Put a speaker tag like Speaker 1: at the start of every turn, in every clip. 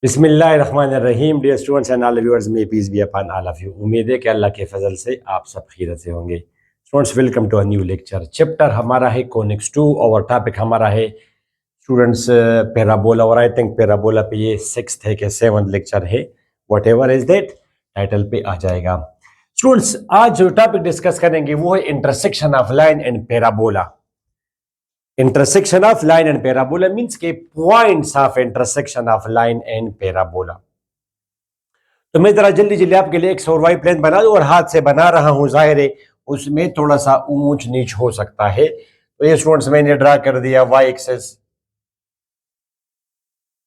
Speaker 1: बिस्मिल्लाहिर्रहमानिर्रहीम। Dear students and all viewers, may peace be upon all of you. उम्मीद है कि अल्लाह के फजल से आप सब खैरियत से होंगे। Students, welcome to a new lecture. Chapter हमारा है कोनिक्स 2 और टॉपिक हमारा है स्टूडेंट्स पैराबोला। और आई थिंक पैराबोला पे ये 6th है कि 7th लेक्चर है, what ever is that, title पे आ जाएगा। स्टूडेंट्स, आज जो टॉपिक डिस्कस करेंगे वो है intersection of line and parabola. Intersection of line and parabola means के points of intersection of line and parabola। तो मैं जरा जल्दी जल्दी आपके लिए एक सौरवाई प्लेन बना दूं और हाथ से बना रहा हूं, जाहिर है उसमें थोड़ा सा ऊंच नीच हो सकता है। तो ये स्टूडेंट्स मैंने ड्रा कर दिया y axis.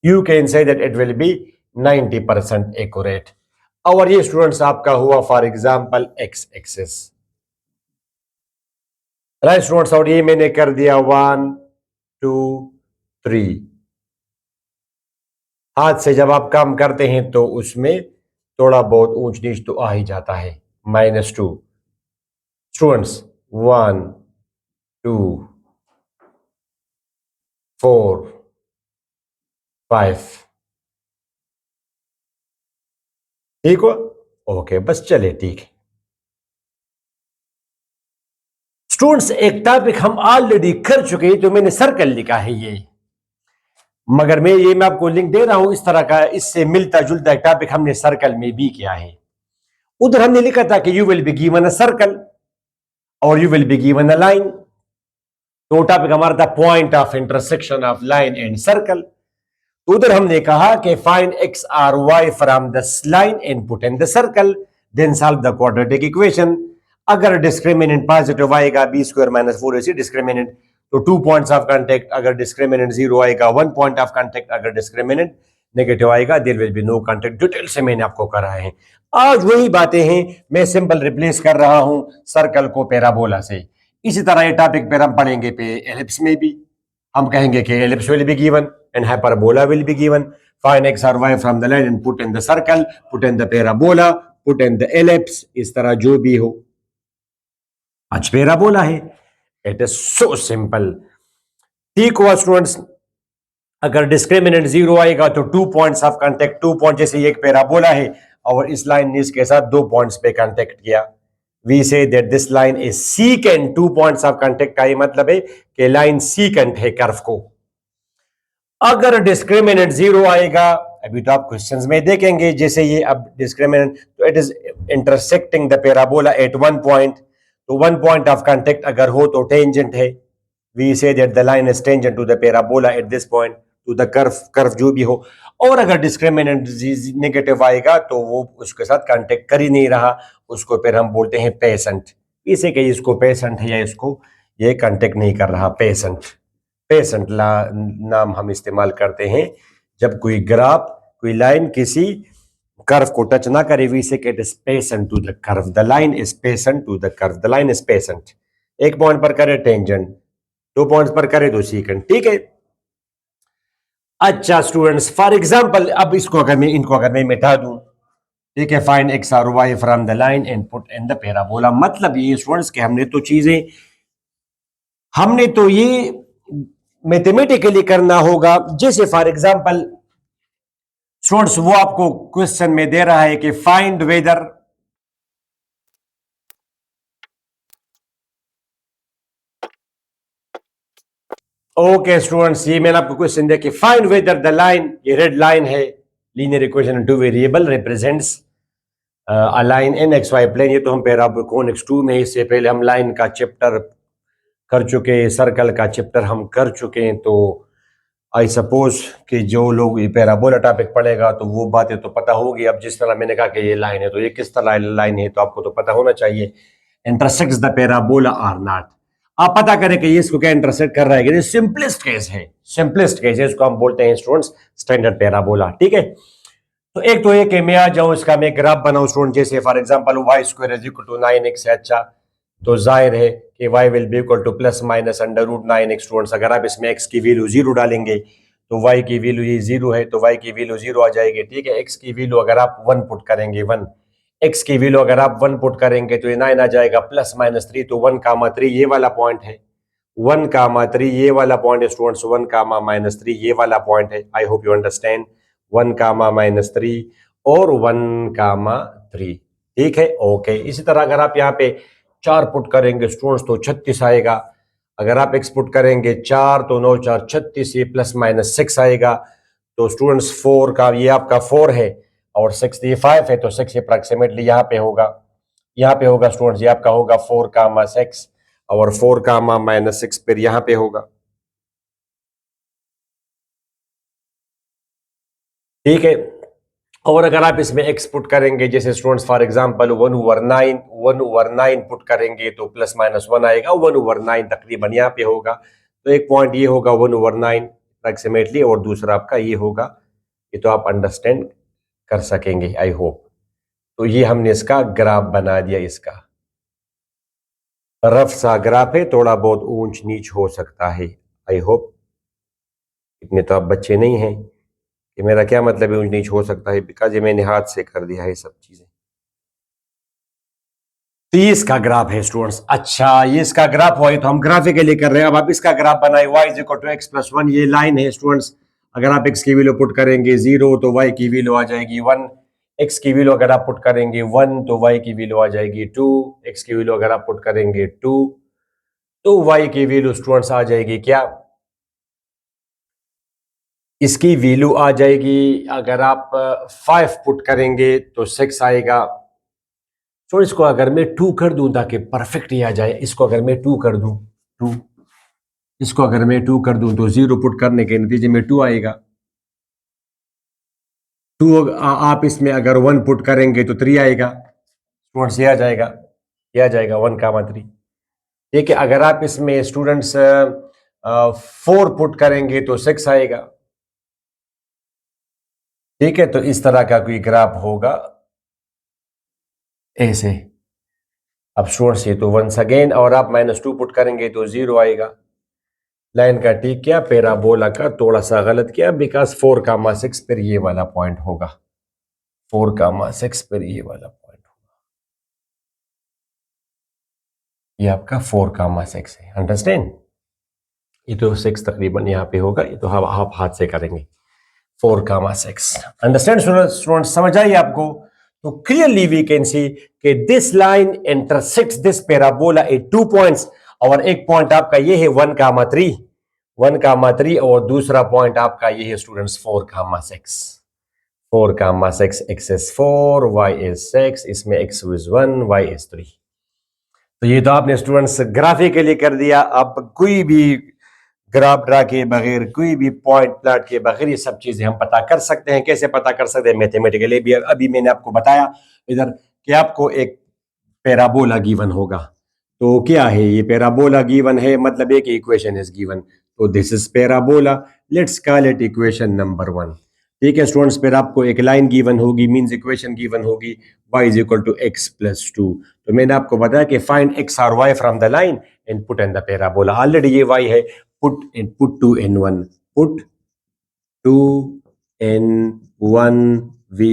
Speaker 1: You can say that it will be 90% accurate. और ये स्टूडेंट्स आपका हुआ for example x axis, right students. और ये मैंने कर दिया 1 2 3। हाथ से जब आप काम करते हैं तो उसमें थोड़ा बहुत ऊंच नीच तो आ ही जाता है। -2 स्टूडेंट्स, 1 2 4 5। ठीक हो? ओके, बस चले, ठीक है स्टूडेंट्स। एक टॉपिक हम ऑलरेडी कर चुके हैं, तो मैंने सर्कल लिखा है ये, मगर मैं आपको लिंक दे रहा हूं इस तरह का। इससे मिलता जुलता एक टॉपिक हमने सर्कल में भी किया है। उधर हमने लिखा था कि you will be given a circle और you will be given a line. तो टॉपिक हमारा था point of intersection of line and circle. तो उधर हमने कहा कि find x or y from the line and put in the circle, then solve the quadratic equation. अगर discriminant positive आएगा b² - 4ac डिस्क्रिमिनेंट, तो 2 पॉइंट्स ऑफ कांटेक्ट। अगर discriminant 0 आएगा 1 पॉइंट ऑफ कांटेक्ट। अगर डिस्क्रिमिनेंट नेगेटिव आएगा there will be no contact. Detail से मैंने आपको कराए हैं। आज वही बातें हैं, मैं सिंपल रिप्लेस कर रहा हूं सर्कल को पैराबोला से। इसी तरह ये टॉपिक पर हम पढ़ेंगे पे एलिप्स में भी। हम कहेंगे कि ellipse will be given and hyperbola will be given. Find x or y from the line and put in the circle, put in the parabola, put in the ellipse। इस तरह जो भी हो। आज पैराबोला है। It is so simple. ठीक हुआ students. अगर डिस्क्रिमिनेंट 0 आएगा तो 2 पॉइंट्स ऑफ कांटेक्ट। 2 पॉइंट जैसे एक पैराबोला है और इस लाइन ने इसके साथ 2 पॉइंट्स पे कांटेक्ट किया। We say that this line is secant. 2 points of contact का ये मतलब है कि लाइन सीकेंट है कर्व को। अगर डिस्क्रिमिनेंट 0 आएगा, अभी तो आप क्वेश्चंस में देखेंगे, जैसे ये अब डिस्क्रिमिनेंट, तो it is intersecting the parabola at 1 point. तो 1 पॉइंट ऑफ कांटेक्ट अगर हो तो टेंजेंट है। We say that the line is tangent to the parabola at this point, to the curve जो भी हो। और अगर डिस्क्रिमिनेंट नेगेटिव आएगा तो वो उसके साथ कांटेक्ट कर ही नहीं रहा, उसको फिर हम बोलते हैं पेसेंट। इसे कहीं इसको पेसेंट है या इसको ये कांटेक्ट नहीं कर रहा, पेसेंट। पेसेंट नाम हम इस्तेमाल करते हैं जब कोई ग्राफ, कोई लाइन किसी कर्व को टच ना करे। We say it is passant to the curve. The line is passant to the curve. The line is passant. 1 point पर करे टेंजेंट, 2 पॉइंट्स पर करे तो सीकेंट। ठीक है। अच्छा स्टूडेंट्स, फॉर एग्जांपल अब इनको अगर मैं मिटा दूं, ठीक है, फाइंड एक्स और y from the line and put in the parabola. मतलब ये स्टूडेंट्स कि हमने तो ये मैथमेटिकली करना होगा। जैसे फॉर एग्जांपल स्टूडेंट्स, वो आपको क्वेश्चन में दे रहा है कि फाइंड वेदर, ओके स्टूडेंट्स, ये मैंने आपको क्वेश्चन दिया कि फाइंड वेदर द लाइन, ये रेड लाइन है, linear equation 2 variable represents a line in x y plane. ये तो हम पैराबोला कोनिक्स 2 में, इससे पहले हम लाइन का चैप्टर कर चुके हैं, सर्कल का चैप्टर हम कर चुके हैं। तो आई सपोज कि जो लोग ये पैराबोला टॉपिक पढ़ेगा तो वो बातें तो पता होगी। अब जिस तरह मैंने कहा कि ये लाइन है, तो ये किस तरह लाइन है, तो आपको तो पता होना चाहिए। Intersects the parabola or not. आप पता करें कि ये इसको क्या इंटरसेक्ट कर रहा है। सिंपलेस्ट केस है, सिंपलेस्ट केस है, इसको हम बोलते हैं स्टूडेंट्स स्टैंडर्ड पैराबोला। ठीक है। तो एक तो ये कि मैं आ जाऊं, इसका मैं ग्राफ बनाऊं स्टूडेंट। जैसे फॉर एग्जांपल y² = 9x है। अच्छा, तो जाहिर है कि y will be equal to ±√9x। Students, अगर आप इसमें x की वैल्यू 0 डालेंगे तो y की वैल्यू ये 0 है, तो y की वैल्यू 0 आ जाएगी। ठीक है। x की वैल्यू अगर आप 1 पुट करेंगे, 1, x की वैल्यू अगर आप 1 पुट करेंगे तो ये 9 आ जाएगा, +-3, तो 1, 3 ये वाला पॉइंट है। 1, 3 ये वाला पॉइंट है स्टूडेंट्स, 1, -3 ये वाला पॉइंट है। I hope you understand. 1, -3 और 1, 3। ठीक है, ओके। इसी तरह अगर आप यहाँ पे 4 पुट करेंगे स्टूडेंट्स तो 36 आएगा। अगर आप x पुट करेंगे 4 तो 9 4 36, ये ±6 आएगा। तो स्टूडेंट्स 4 का ये आपका 4 है और 6 ये 5 है, तो 6 अप्रॉक्सीमेटली यहाँ पे होगा, स्टूडेंट्स, ये आपका होगा 4, 6 और 4, -6 फिर यहाँ पे होगा। ठीक है, और अगर आप इसमें x पुट करेंगे, जैसे स्टूडेंट्स फॉर एग्जांपल 1/9 पुट करेंगे तो ±1 आएगा, 1/9 तकरीबन यहाँ पे होगा। तो एक पॉइंट ये होगा 1/9 अप्रॉक्सीमेटली, और दूसरा आपका ये होगा। ये तो आप अंडरस्टैंड कर सकेंगे, आई होप। तो ये हमने इसका ग्राफ बना दिया। इसका रफ सा ग्राफ है, थोड़ा बहुत ऊंच नीच हो सकता है, आई होप। इतने तो आप बच्चे नहीं हैं कि मेरा क्या मतलब है ऊंच नीच हो सकता है, बिकॉज ये मैंने हाथ से कर दिया है सब चीजें। तो ये इसका ग्राफ है स्टूडेंट्स। अच्छा, ये इसका ग्राफ हुआ, तो हम ग्राफिकली कर रहे हैं। अब आप इसका ग्राफ बनाए, y = x+1, ये लाइन है स्टूडेंट्स। अगर आप x की वैल्यू पुट करेंगे 0 तो y की वैल्यू आ जाएगी 1। x की वैल्यू अगर आप पुट करेंगे 1 तो y की वैल्यू आ जाएगी 2। x की वैल्यू अगर आप पुट करेंगे 2 तो y की वैल्यू स्टूडेंट्स आ जाएगी क्या? इसकी वैल्यू आ जाएगी, अगर आप 5 पुट करेंगे तो 6 आएगा। तो इसको अगर मैं 2 कर दूं ताकि परफेक्ट ही आ जाए, इसको अगर मैं 2 कर दूं, 2, इसको अगर मैं 2 कर दूं तो 0 पुट करने के नतीजे में 2 आएगा। 2 आप इसमें अगर 1 पुट करेंगे तो 3 आएगा। स्टूडेंट्स ये आ जाएगा, 1, 3। ठीक है, अगर आप इसमें स्टूडेंट्स 4 पुट करेंगे तो 6 आएगा। ठीक है, तो इस तरह का कोई ग्राफ होगा ऐसे। अब स्टूडेंट्स ये तो वंस अगेन, और आप -2 पुट करेंगे तो 0 आएगा। लाइन का ठीक किया, पैराबोला का थोड़ा सा गलत किया, बिकॉज 4, 6 पर ये वाला पॉइंट होगा। 4, 6 पर ये वाला पॉइंट होगा। ये आपका 4, 6 है, अंडरस्टैंड। ये तो 6 तकरीबन यहाँ पे होगा, ये तो आप हाथ से करेंगे। 4, 6 अंडरस्टैंड स्टूडेंट, समझ आई आपको? तो क्लियरली वी कैन सी कि this line intersects this parabola at 2 points, और एक पॉइंट आपका ये है 1, 3 और दूसरा पॉइंट आपका ये है students 4, 6। 4, 6 x is 4, y is 6, इसमें x is 1, y is 3। तो ये तो आपने स्टूडेंट्स ग्राफिकली कर दिया। अब कोई भी ग्राफ ड्रा के बगैर, कोई भी पॉइंट प्लाट के बगैर ये सब चीजें हम पता कर सकते हैं। कैसे पता कर सकते हैं? मैथमेटिकली भी अभी मैंने आपको बताया इधर कि आपको एक पैराबोला गिवन होगा। तो क्या है ये पैराबोला गिवन है, मतलब एक इक्वेशन इज गिवन, तो this is parabola, let's call it equation number 1। ठीक है स्टूडेंट्स, फिर आपको एक लाइन गिवन होगी, मींस इक्वेशन गिवन होगी y = x+2। तो मैंने आपको बताया कि फाइंड x और y from the line and put in the parabola. Already ये y है, put 2 in 1, put 2 in 1 we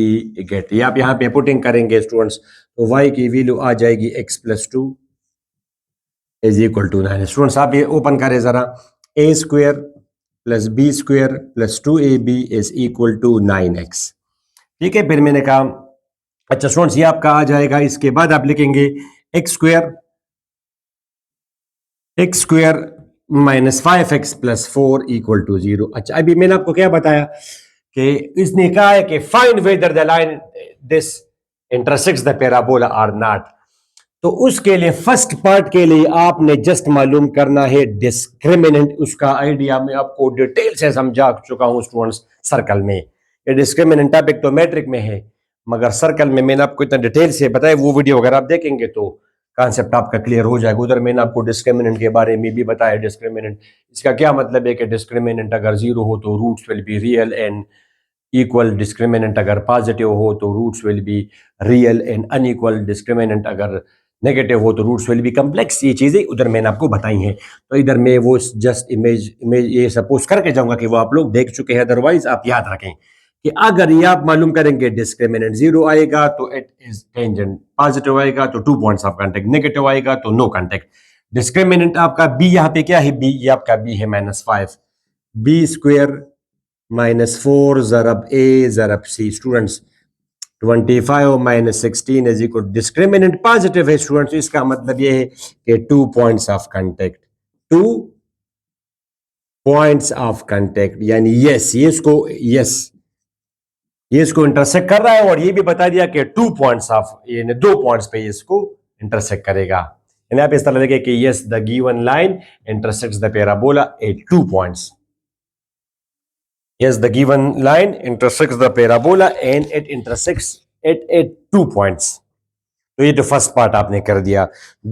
Speaker 1: get। ये आप यहाँ पे पुटिंग करेंगे स्टूडेंट्स, तो y की वैल्यू आ जाएगी x+2 is equal to 9। Students आप ये ओपन करें जरा, a² + b² + 2ab is equal to 9x। ठीक है, फिर मैंने कहा अच्छा स्टूडेंट्स ये आपका आ जाएगा। इसके बाद आप लिखेंगे x² -5x + 4 = 0। अच्छा, अभी मैंने आपको क्या बताया कि इसने कहा है कि find whether the line this intersects the parabola और नॉट। तो उसके लिए फर्स्ट पार्ट के लिए आपने जस्ट मालूम करना है डिस्क्रिमिनेंट। उसका आइडिया मैं आपको डिटेल से समझा चुका हूं स्टूडेंट्स सर्कल में। ये डिस्क्रिमिनेंट टॉपिक तो मैट्रिक में है, मगर सर्कल में मैंने आपको इतना डिटेल से बताया। वो वीडियो अगर आप देखेंगे तो कॉन्सेप्ट आपका क्लियर हो जाएगा। उधर मैंने आपको डिस्क्रिमिनेंट के बारे में भी बताया। डिस्क्रिमिनेंट, इसका क्या मतलब है कि डिस्क्रिमिनेंट अगर 0 हो तो roots will be real and equal. Discriminant अगर पॉजिटिव हो तो roots will be real and unequal. Discriminant अगर नेगेटिव हो तो रूट्स विल बी कम्प्लेक्स। ये चीजें उधर मैंने आपको बताई हैं। तो इधर मैं वो जस्ट इमेज ये सपोज करके जाऊंगा कि वो आप लोग देख चुके हैं, अदरवाइज आप याद रखें कि अगर ये आप मालूम करेंगे डिस्क्रिमिनेंट 0 आएगा तो इट इज टेंजेंट, पॉजिटिव आएगा तो 2 पॉइंट्स ऑफ कांटेक्ट, नेगेटिव आएगा तो नो कांटेक्ट। डिस्क्रिमिनेंट आपका b यहाँ पे क्या है? b, ये आपका b है -5। b² -4 ज़रब ए ज़रब c. Students 25 minus 16 is equal, discriminant positive है स्टूडेंट्स, इसका मतलब ये है कि 2 points of contact, 2 points of contact, यानी यस ये इसको इंटरसेक्ट कर रहा है, और ये भी बता दिया कि 2 पॉइंट्स ऑफ, यानी 2 पॉइंट्स पे इसको इंटरसेक्ट करेगा। यानी आप इस तरह देखें कि yes the given line intersects the parabola at 2 points. Yes, the given line intersects the parabola and it intersects at 2 points. तो ये तो फर्स्ट पार्ट आपने कर दिया।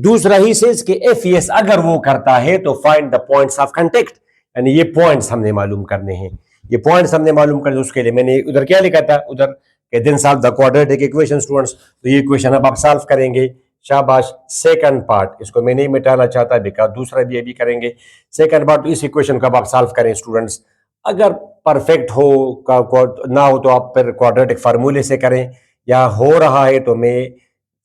Speaker 1: दूसरा ही सेज कि if yes अगर वो करता है तो find the points of contact, यानी ये पॉइंट्स हमने मालूम करने हैं। ये पॉइंट्स हमने मालूम करने, उसके लिए मैंने उधर क्या लिखा था, उधर के दिन solve the quadratic equation students. तो ये इक्वेशन अब आप सॉल्व करेंगे, शाबाश। सेकंड पार्ट इसको मैं नहीं मिटाना चाहता, बिकॉज दूसरा भी अभी करेंगे। सेकंड पार्ट इस इक्वेशन को अब आप सॉल्व करें स्टूडेंट्स। अगर परफेक्ट हो ना हो तो आप फिर क्वाड्रेटिक फार्मूले से करें, या हो रहा है तो मैं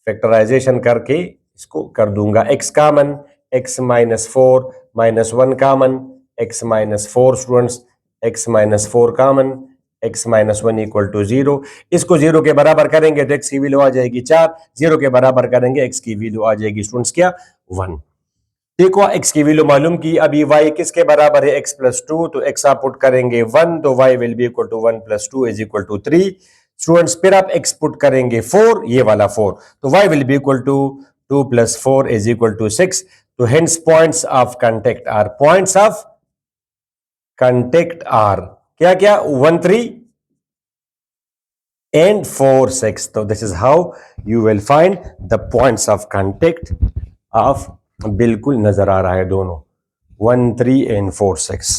Speaker 1: फैक्टराइजेशन करके इसको कर दूंगा। x common, x -4 -1 common, x -4 students, x -4 common, x -1 equal to 0। इसको 0 के बराबर करेंगे तो x की वैल्यू आ जाएगी 4, 0 के बराबर करेंगे x की वैल्यू आ जाएगी स्टूडेंट्स क्या, 1। देखो x की वैल्यू मालूम की, अभी y किसके बराबर है, x + 2, तो x आप पुट करेंगे 1, तो y will be equal to 1 + 2 is equal to 3। Students फिर आप x पुट करेंगे 4, ये वाला 4, तो y will be equal to 2 + 4 is equal to 6। तो hence points of contact are, points of contact are क्या क्या, 1 3 and 4 6। तो this is how you will find the points of contact of, बिल्कुल नजर आ रहा है दोनों, 1 3 and 4 6।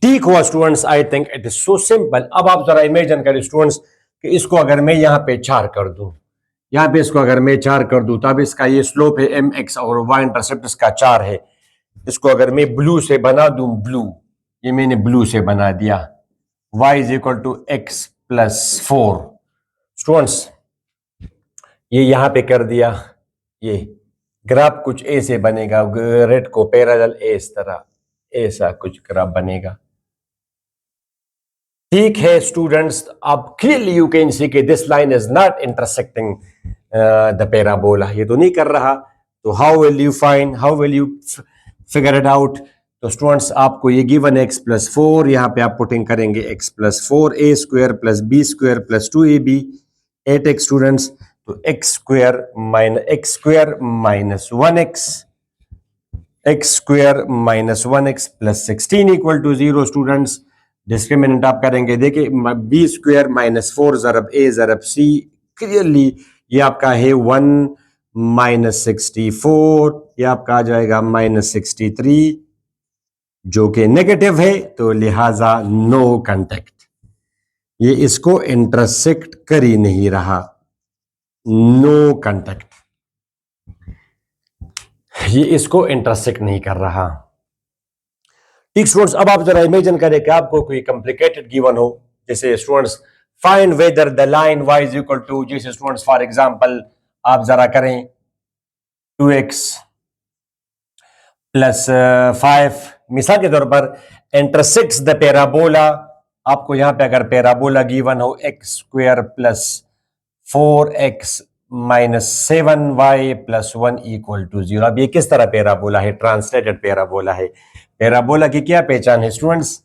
Speaker 1: ठीक हुआ students, I think it is so simple. अब आप जरा इमेजिन करें स्टूडेंट्स कि इसको अगर मैं यहां पे 4 कर दूं, यहां पे इसको अगर मैं 4 कर दूं, तब इसका ये स्लोप है mx और y इंटरसेप्ट इसका 4 है। इसको अगर मैं ब्लू से बना दूं, ब्लू, ये मैंने ब्लू से बना दिया, y is equal to x + 4। Students ये यहां पे कर दिया, ये ग्राफ कुछ ऐसे बनेगा, रेड को पैरेलल इस तरह, ऐसा कुछ ग्राफ बनेगा। ठीक है स्टूडेंट्स, अब क्लियरली यू कैन सी कि this line is not intersecting the parabola, ये तो नहीं कर रहा। तो how will you find, how will you figure it out. तो स्टूडेंट्स आपको ये गिवन x + 4, यहाँ पे आप पुटिंग करेंगे x + 4 a² + b² + 2ab 8x students. तो x² - 1x, x² - 1x + 16 equal to 0 students. Discriminant आप करेंगे, देखिए b² - 4 ज़रब a ज़रब c, क्लियरली ये आपका है 1 - 64, ये आपका आ जाएगा -63, जो कि नेगेटिव है, तो लिहाजा नो कांटेक्ट, ये इसको इंटरसेक्ट कर ही नहीं रहा, नो कांटेक्ट, ये इसको इंटरसेक्ट नहीं कर रहा। ठीक स्टूडेंट्स, अब आप जरा इमेजिन करें कि आपको कोई कॉम्प्लिकेटेड गिवन हो, जैसे students find whether the line y is equal to, जैसे स्टूडेंट्स फॉर एग्जांपल आप जरा करें 2x + 5, मिसाल के तौर पर इंटरसेक्ट्स द पैराबोला। आपको यहां पे अगर पैराबोला गिवन हो x² + 4x - 7y + 1 equal to 0। अब ये किस तरह पैराबोला है, ट्रांसलेटेड पैराबोला है। पैराबोला की क्या पहचान है students,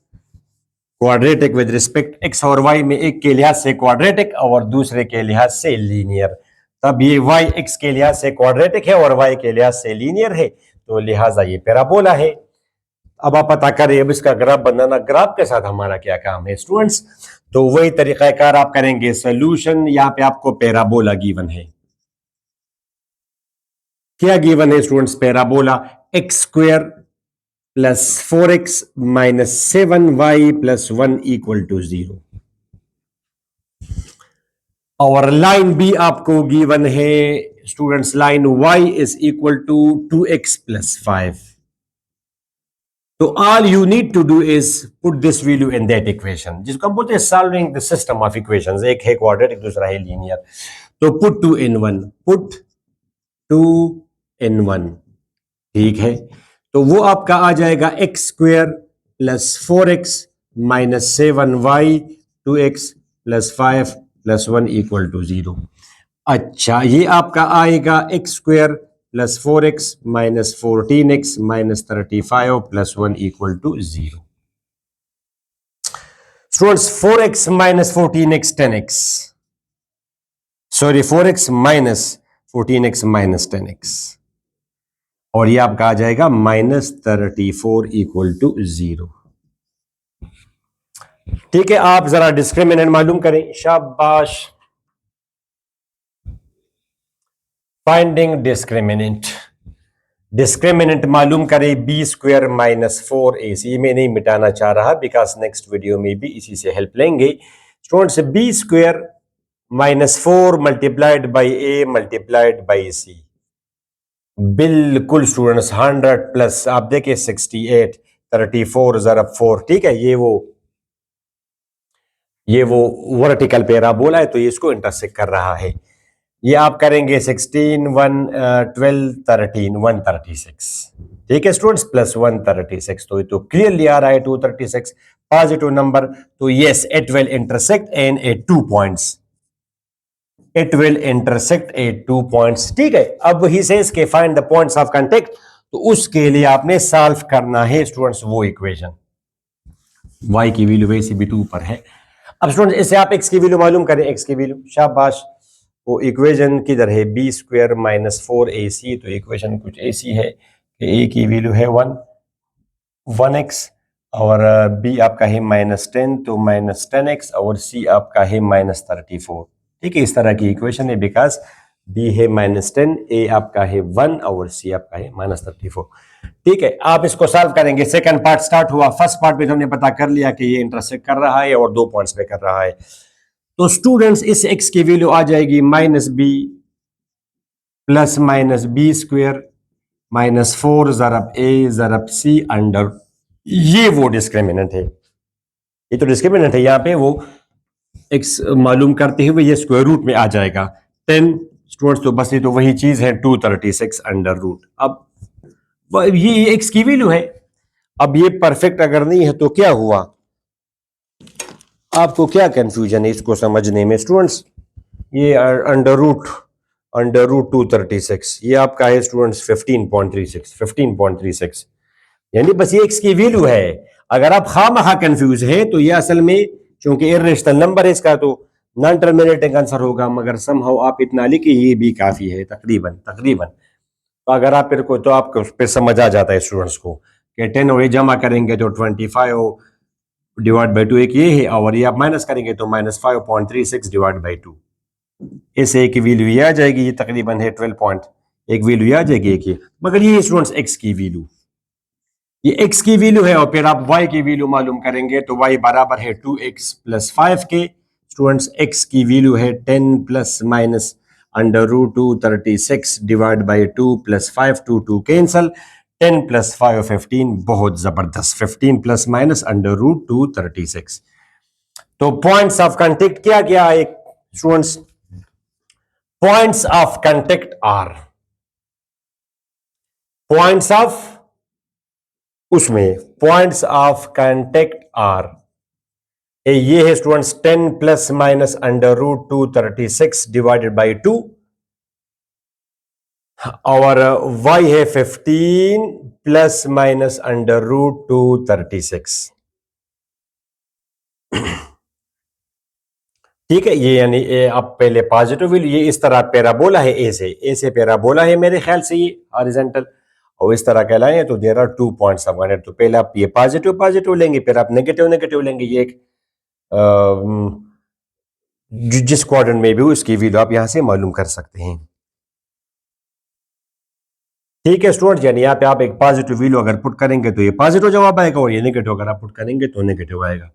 Speaker 1: quadratic with respect x और y में एक के लिहाज से क्वाड्रेटिक और दूसरे के लिहाज से लीनियर। तब ये y x के लिहाज से क्वाड्रेटिक है और y के लिहाज से लीनियर है, तो लिहाजा ये पैराबोला है। अब आप पता करें, अब इसका ग्राफ बनाना, ग्राफ के साथ हमारा क्या काम है स्टूडेंट्स। तो वही तरीकाकार आप करेंगे, सोल्यूशन, यहां पे आपको पैराबोला गिवन है। क्या गिवन है students, parabola x² + 4x - 7y + 1 equal to 0। और लाइन भी आपको गिवन है students, line y is equal to 2x + 5। तो all you need to do is put this value in that equation, जिसको हम बोलते हैं solving the system of equations. एक है क्वाड्रेटिक, दूसरा है लीनियर। तो पुट 2 in 1, पुट 2 in 1, ठीक है। तो वो आपका आ जाएगा x² plus 4x minus 7y 2x plus 5 plus 1 equal to 0। अच्छा, ये आपका आएगा x square plus 4x minus 14x minus 35 plus 1 equal to 0। Students 4x minus 14x 10x, sorry 4x minus 14x minus 10x, और ये आपका आ जाएगा minus 34 equal to 0। ठीक है, आप जरा डिस्क्रिमिनेंट मालूम करें। शाबाश, फाइंडिंग डिस्क्रिमिनेंट। डिस्क्रिमिनेंट मालूम करें बी स्क्वायर माइनस 4ac। मैं नहीं मिटाना चाह रहा बिकॉज नेक्स्ट वीडियो में भी इसी से हेल्प लेंगे। Students b square minus 4 multiplied by a multiplied by c, बिल्कुल स्टूडेंट्स 100 प्लस आप देखिए 68 34 ज़रब 4। ठीक है, ये वो वर्टिकल पैराबोला है तो ये इसको इंटरसेक्ट कर रहा है। ये आप करेंगे 16 1 12 13 136। ठीक है स्टूडेंट्स, प्लस 136, तो ये तो क्लियरली आ रहा है 236 पॉजिटिव नंबर। तो yes, it will intersect and at 2 points, it will intersect at 2 points. ठीक है, अब ही सेज के find the points of contact, तो उसके लिए आपने सॉल्व करना है स्टूडेंट्स वो इक्वेशन। y की वैल्यू वैसे भी 2 पर है। अब स्टूडेंट्स इससे आप x की वैल्यू मालूम करें, x की वैल्यू। शाबाश, वो इक्वेशन किधर है, बी स्क्वायर माइनस 4ac, तो इक्वेशन कुछ ऐसी है कि a की वैल्यू है 1x, और b आपका है माइनस 10, तो माइनस 10x, और c आपका है माइनस 34। ठीक है, इस तरह की इक्वेशन है बिकॉज b है माइनस 10, a आपका है 1 और c आपका है माइनस 34। ठीक है, आप इसको सॉल्व करेंगे। सेकंड पार्ट स्टार्ट हुआ, फर्स्ट पार्ट में हमने पता कर लिया कि ये इंटरसेक्ट कर रहा है और 2 पॉइंट्स पे कर रहा है। तो स्टूडेंट्स इस x की वैल्यू आ जाएगी minus b plus minus b square minus 4 ज़रब a ज़रब c अंडर, ये वो डिस्क्रिमिनेंट है, ये तो डिस्क्रिमिनेंट है। यहाँ पे वो x मालूम करते हुए ये स्क्वायर रूट में आ जाएगा 10 स्टूडेंट्स, तो बस ये तो वही चीज है 236 अंडर रूट। अब ये x की वैल्यू है। अब ये परफेक्ट अगर नहीं है तो क्या हुआ, आपको क्या कंफ्यूजन है इसको समझने में स्टूडेंट्स? ये अंडर रूट 236 ये आपका है स्टूडेंट्स 15.36 यानी बस ये x की वैल्यू है। अगर आप खामखा कंफ्यूज है तो ये असल में क्योंकि इर्रेशनल नंबर है इसका तो नॉन टर्मिनेटिंग आंसर होगा, मगर समहाउ आप इतना लिखिए ये भी काफी है तकरीबन। तो अगर आप फिर को तो आपको उस पर समझ आ जाता है स्टूडेंट्स को कि 10 और ये जमा करेंगे तो 25 डिवाइड बाई 2 एक ये है, और ये आप माइनस करेंगे तो माइनस 5.36 डिवाइड बाई 2, इसे एक वैल्यू ये आ जाएगी, ये तकरीबन है 12 पॉइंट, एक वैल्यू आ जाएगी एक ही। मगर ये स्टूडेंट्स एक्स की वैल्यू, ये x की वैल्यू है, और फिर आप y की वैल्यू मालूम करेंगे तो y बराबर है 2x प्लस 5 के। स्टूडेंट्स x की वैल्यू है 10 plus minus under root 236 divide by 2 plus 5, 2 cancel, 10 plus 5 15, बहुत जबरदस्त, 15 प्लस माइनस अंडर रूट 236। तो पॉइंट्स ऑफ कांटेक्ट क्या क्या है students? Points of contact are, points of उसमें पॉइंट्स ऑफ कांटेक्ट आर, ये है students 10 plus minus under root 236 divided by 2, और y है 15 प्लस माइनस अंडर रूट 236। ठीक है, ये यानी आप पहले पॉजिटिव वैल्यू, ये इस तरह पैराबोला है, ए से पैराबोला है मेरे ख्याल से ये हॉरिजॉन्टल, और इस तरह कहलाए तो there are 2 points of contact. तो पहले आप ये पॉजिटिव लेंगे, फिर आप नेगेटिव लेंगे, ये एक जिस क्वाड्रेंट में भी उसकी वैल्यू आप यहां से मालूम कर सकते हैं। ठीक है स्टूडेंट, यानी यहाँ पे आप एक पॉजिटिव वैल्यू अगर पुट करेंगे तो ये पॉजिटिव जवाब आएगा, और ये नेगेटिव अगर आप पुट करेंगे तो नेगेटिव आएगा।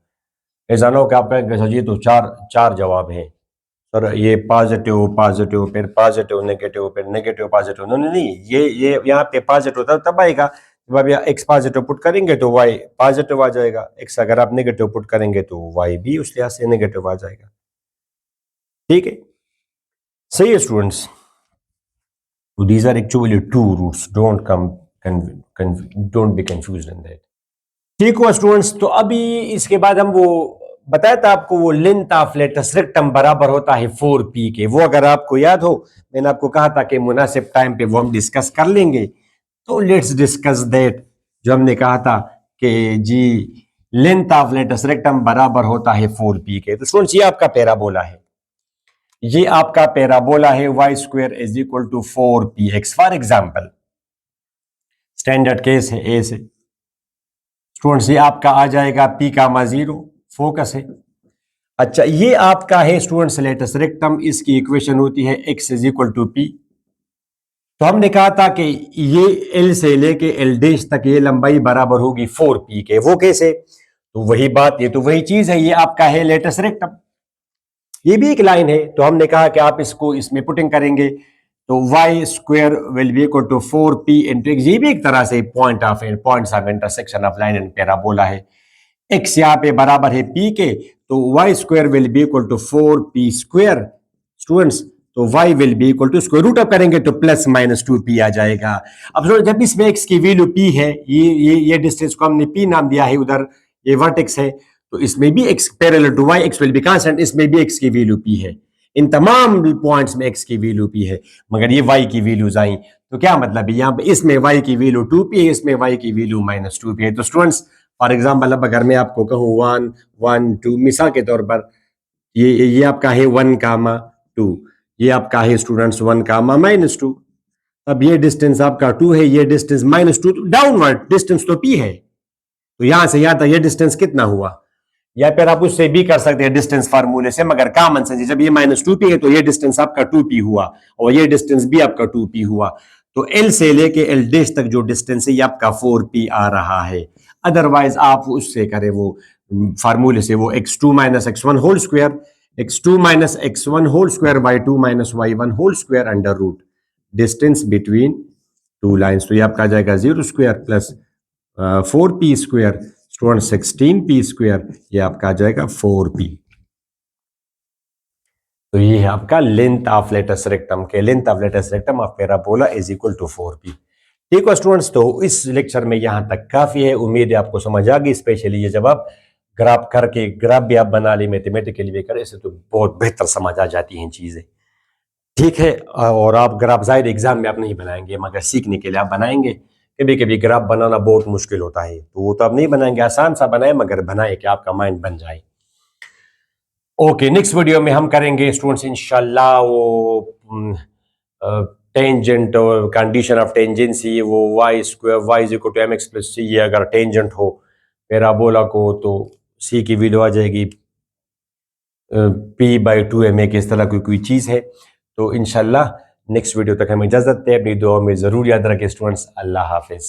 Speaker 1: ऐसा ना हो कि आप कहेंगे ये तो चार जवाब हैं सर, ये पॉजिटिव फिर पॉजिटिव नेगेटिव पॉजिटिव, नहीं, ये यहाँ पे पॉजिटिव तब आएगा जब आप यहाँ एक्स पॉजिटिव पुट करेंगे तो वाई पॉजिटिव आ जाएगा, एक्स अगर आप नेगेटिव पुट करेंगे तो वाई भी उस लिहाज से नेगेटिव आ जाएगा। ठीक है, सही है students. These are actually two roots. Don't be confused in that. ठीक हुआ स्टूडेंट्स। तो अभी इसके बाद हम वो बताया था आपको, वो लेंथ ऑफ लेटस रेक्टम बराबर होता है 4p के। वो अगर आपको याद हो, मैंने आपको कहा था कि मुनासिब टाइम पे वो हम डिस्कस कर लेंगे। तो लेट्स डिस्कस दैट। जो हमने कहा था कि जी लेंथ ऑफ लेटस रेक्टम बराबर होता है 4p के। तो स्टूडेंट्स ये आपका पैराबोला है, ये आपका पैराबोला है, y square is equal to 4px। For example standard case है ए से स्टूडेंट्स, ये आपका आ जाएगा p कामा 0, फोकस है। अच्छा ये आपका है स्टूडेंट्स लेटस रेक्टम, इसकी इक्वेशन होती है x is equal to p। तो हमने कहा था कि ये L से लेके L डैश तक ये लंबाई बराबर होगी 4p के। वो कैसे? तो वही बात, ये तो वही चीज है, ये आपका है लेटस रेक्टम, ये भी एक लाइन है। तो हमने कहा कि आप इसको इसमें पुटिंग करेंगे तो y square will be equal to 4p into x. ये भी एक तरह से points of intersection of line and parabola है। एक्स यहाँ पे बराबर है p के, तो y square will be equal to 4p square students. तो y will be equal to square root अप करेंगे तो प्लस माइनस 2p आ जाएगा। अब जब इसमें x की वैल्यू p है, ये डिस्टेंस को हमने p नाम दिया है, उधर ये वर्टेक्स है, तो इसमें भी x parallel to y, x will be constant, इसमें भी x की वैल्यू p है। इन तमाम पॉइंट्स में x की वैल्यू p है, मगर ये y की वैल्यूज आई। तो क्या मतलब है, यहाँ पे इसमें y की वैल्यू 2p है, इसमें y की वैल्यू माइनस 2p है। तो स्टूडेंट्स फॉर एग्जाम्पल अब अगर मैं आपको कहूँ 1 1 2, मिसाल के तौर पर ये आपका है 1, 2, ये आपका है स्टूडेंट्स 1, -2। अब ये डिस्टेंस आपका 2 है, ये डिस्टेंस -2, डाउनवर्ड डिस्टेंस तो p है। तो यहां से यहां तक ये डिस्टेंस कितना हुआ, या फिर आप उससे भी कर सकते हैं डिस्टेंस फार्मूले से, मगर कॉमन सेंस जब ये -2p है तो ये डिस्टेंस आपका 2p हुआ और ये डिस्टेंस भी आपका 2p हुआ। तो L से लेके L डैश तक जो डिस्टेंस है ये आपका 4p आ रहा है। अदरवाइज आप उससे करें वो फार्मूले से, वो x2 - x1 whole square, x2 - x1 whole square, y2 - y1 whole square under root distance between two lines. तो ये आपका आ जाएगा 0 square plus 4p square student 16p square, ये आपका आ जाएगा 4p। तो ये है आपका लेंथ ऑफ लेटस रेक्टम के, length of latus rectum of parabola is equal to 4p। ठीक है स्टूडेंट्स, तो इस लेक्चर में यहां तक काफी है। उम्मीद है आपको समझ आ गई, स्पेशली ये जब आप ग्राफ करके, ग्राफ भी आप बना ली मैथमेटिकली भी करें, इससे तो बहुत बेहतर समझ आ जाती हैं चीजें। ठीक है, और आप ग्राफ जाहिर एग्जाम में आप नहीं बनाएंगे, मगर सीखने के लिए आप बनाएंगे। कभी कभी ग्राफ बनाना बहुत मुश्किल होता है, तो वो तो आप नहीं बनाएंगे, आसान सा बनाए, मगर बनाए कि आपका माइंड बन जाए। ओके, नेक्स्ट वीडियो में हम करेंगे स्टूडेंट्स इंशाल्लाह वो टेंजेंट और कंडीशन ऑफ टेंजेंसी, वो y square y is equal to mx plus c, ये अगर टेंजेंट हो पैराबोला को तो c की वैल्यू आ जाएगी p/2ma, इस तरह की कोई चीज़ है। तो इंशाल्लाह नेक्स्ट वीडियो तक हमें इजाज़त है, अपनी दुआ में ज़रूर याद रखें स्टूडेंट्स। अल्लाह हाफिज़।